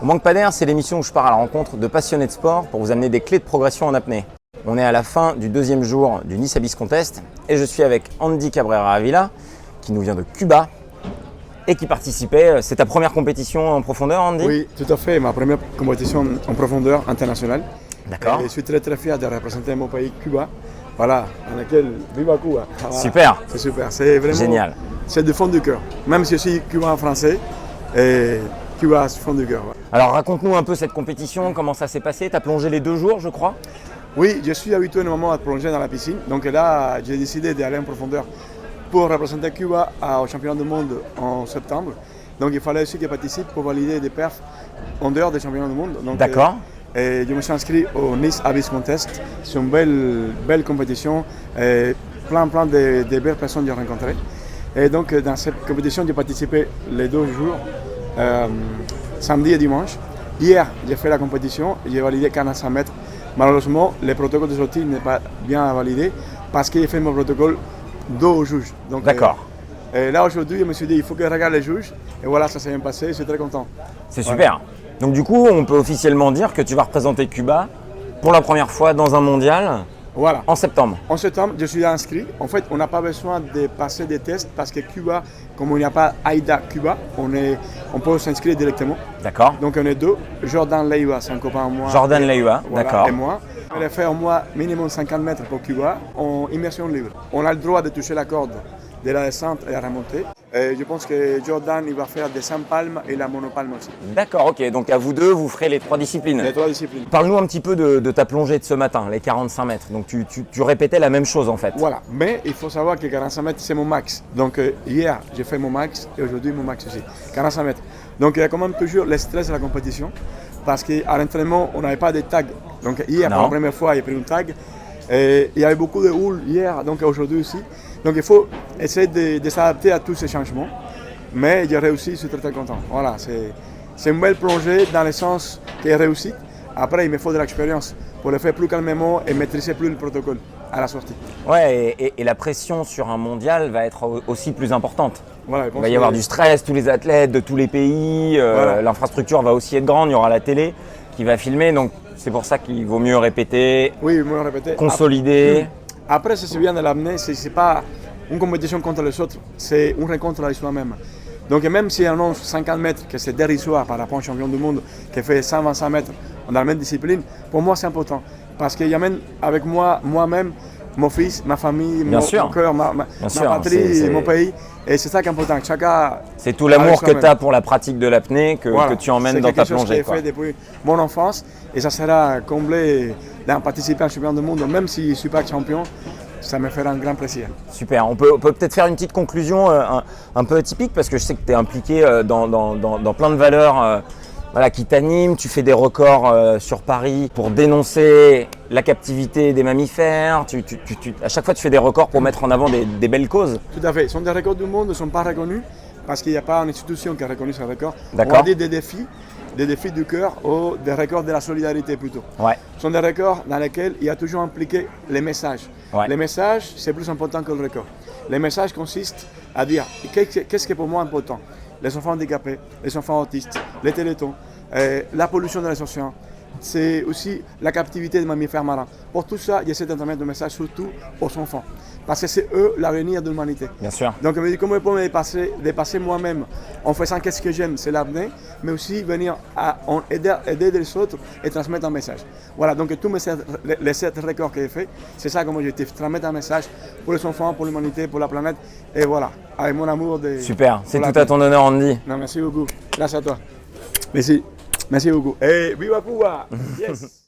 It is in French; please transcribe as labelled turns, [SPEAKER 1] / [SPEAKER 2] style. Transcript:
[SPEAKER 1] Au Manque pas d'air, c'est l'émission où je pars à la rencontre de passionnés de sport pour vous amener des clés de progression en apnée. On est à la fin du deuxième jour du Nice Abyss Contest et je suis avec Andy Cabrera Avila qui nous vient de Cuba et qui participait. C'est ta première compétition en profondeur, Andy?
[SPEAKER 2] Oui, tout à fait. Ma première compétition en profondeur internationale.
[SPEAKER 1] D'accord.
[SPEAKER 2] Et je suis très fier de représenter mon pays, Cuba. Voilà, dans lequel Viva Cuba. Voilà.
[SPEAKER 1] Super.
[SPEAKER 2] C'est super. C'est vraiment
[SPEAKER 1] Génial.
[SPEAKER 2] C'est du fond du cœur. Même si je suis cubain français, et Cuba du fond du cœur. Ouais.
[SPEAKER 1] Alors raconte-nous un peu cette compétition, comment ça s'est passé? Tu as plongé les 2 jours, je crois?
[SPEAKER 2] Oui, je suis habitué normalement à plonger dans la piscine. Donc là, j'ai décidé d'aller en profondeur pour représenter Cuba au championnat du monde en septembre. Donc il fallait aussi que je participe pour valider des perfs en dehors des championnats du monde.
[SPEAKER 1] D'accord.
[SPEAKER 2] Et je me suis inscrit au Nice Abyss Contest. C'est une belle compétition. Et plein de belles personnes que j'ai rencontrées. Et donc dans cette compétition, j'ai participé les 2 jours, samedi et dimanche. Hier, j'ai fait la compétition, j'ai validé 45 mètres. Malheureusement, le protocole de sortie n'est pas bien validé parce que j'ai fait mon protocole dos au juge.
[SPEAKER 1] D'accord.
[SPEAKER 2] Là aujourd'hui, je me suis dit il faut que je regarde les juges. Et voilà, ça s'est bien passé, je suis très content.
[SPEAKER 1] C'est super. Donc du coup, on peut officiellement dire que tu vas représenter Cuba pour la première fois dans un mondial
[SPEAKER 2] Voilà.
[SPEAKER 1] en septembre.
[SPEAKER 2] En septembre, je suis inscrit. En fait, on n'a pas besoin de passer des tests parce que Cuba, comme il n'y a pas AIDA Cuba, on peut s'inscrire directement.
[SPEAKER 1] D'accord.
[SPEAKER 2] Donc on est 2. Jordan Leiva, c'est un copain à moi.
[SPEAKER 1] Jordan Leiva,
[SPEAKER 2] Voilà,
[SPEAKER 1] d'accord.
[SPEAKER 2] et moi. On a fait au moins minimum 50 mètres pour Cuba en immersion libre. On a le droit de toucher la corde de la descente et la remontée. Et je pense que Jordan il va faire des 100 palmes et la monopalme aussi.
[SPEAKER 1] D'accord, ok. Donc à vous 2, vous ferez les 3 disciplines.
[SPEAKER 2] Les 3 disciplines.
[SPEAKER 1] Parle-nous un petit peu de ta plongée de ce matin, les 45 mètres. Donc tu répétais la même chose en fait.
[SPEAKER 2] Voilà, mais il faut savoir que 45 mètres c'est mon max. Donc hier j'ai fait mon max et aujourd'hui mon max aussi. 45 mètres. Donc il y a quand même toujours le stress de la compétition parce qu'à l'entraînement on n'avait pas de tag. Donc hier pour la première fois j'ai pris une tag. Et il y avait beaucoup de houle hier, donc aujourd'hui aussi. Donc il faut essayer de s'adapter à tous ces changements. Mais j'ai réussi, je suis très content. Voilà, c'est une belle plongée dans le sens qui est réussi. Après, il me faut de l'expérience pour le faire plus calmement et maîtriser plus le protocole à la sortie.
[SPEAKER 1] Ouais, et la pression sur un mondial va être aussi plus importante.
[SPEAKER 2] Voilà,
[SPEAKER 1] Il va y avoir du stress, tous les athlètes de tous les pays,
[SPEAKER 2] Voilà.
[SPEAKER 1] L'infrastructure va aussi être grande, il y aura la télé qui va filmer, donc c'est pour ça qu'il vaut mieux répéter,
[SPEAKER 2] oui, mieux répéter.
[SPEAKER 1] consolider.
[SPEAKER 2] Après, c'est bien de l'amener, ce n'est pas une compétition contre les autres, c'est une rencontre avec soi-même. Donc même si on annonce 50 mètres, que c'est dérisoire par rapport à un champion du monde qui fait 125 mètres dans la même discipline, pour moi c'est important. Parce qu'il y amène avec moi-même, mon fils, ma famille, mon cœur, ma patrie, mon pays. Et c'est ça qui est important. Chacun
[SPEAKER 1] c'est tout l'amour que tu as pour la pratique de l'apnée que tu emmènes dans ta plongée.
[SPEAKER 2] C'est quelque chose que j'ai fait depuis mon enfance et ça sera comblé d'en participer à un champion du monde, même si je ne suis pas champion. Ça me fera un grand plaisir.
[SPEAKER 1] Super, on peut peut-être faire une petite conclusion un peu atypique parce que je sais que tu es impliqué dans plein de valeurs qui t'animent. Tu fais des records sur Paris pour dénoncer la captivité des mammifères. À chaque fois, tu fais des records pour mettre en avant des belles causes.
[SPEAKER 2] Tout à fait. Ce sont des records du monde, ne sont pas reconnus parce qu'il n'y a pas une institution qui a reconnu ces records.
[SPEAKER 1] D'accord.
[SPEAKER 2] On va dire des défis du cœur ou des records de la solidarité plutôt.
[SPEAKER 1] Ouais.
[SPEAKER 2] Ce sont des records dans lesquels il y a toujours impliqué les messages.
[SPEAKER 1] Ouais.
[SPEAKER 2] Les messages, c'est plus important que le record. Les messages consistent à dire qu'est-ce qui est pour moi important. Les enfants handicapés, les enfants autistes, les télétons, la pollution dans les océans. C'est aussi la captivité des mammifères marins. Pour tout ça, j'essaie de transmettre des messages surtout aux enfants. Parce que c'est eux l'avenir de l'humanité.
[SPEAKER 1] Bien sûr.
[SPEAKER 2] Donc, je me dis comment je peux me dépasser moi-même en faisant qu'est-ce que j'aime, c'est l'apnée, mais aussi venir à aider les autres et transmettre un message. Voilà, donc tous les 7 records que j'ai faits, c'est ça comme objectif, transmettre un message pour les enfants, pour l'humanité, pour la planète. Et voilà, avec mon amour de...
[SPEAKER 1] Super, c'est tout à ton honneur, Andy.
[SPEAKER 2] Non, merci beaucoup. Grâce à toi. Merci. Merci beaucoup. Et viva Cuba! Yes!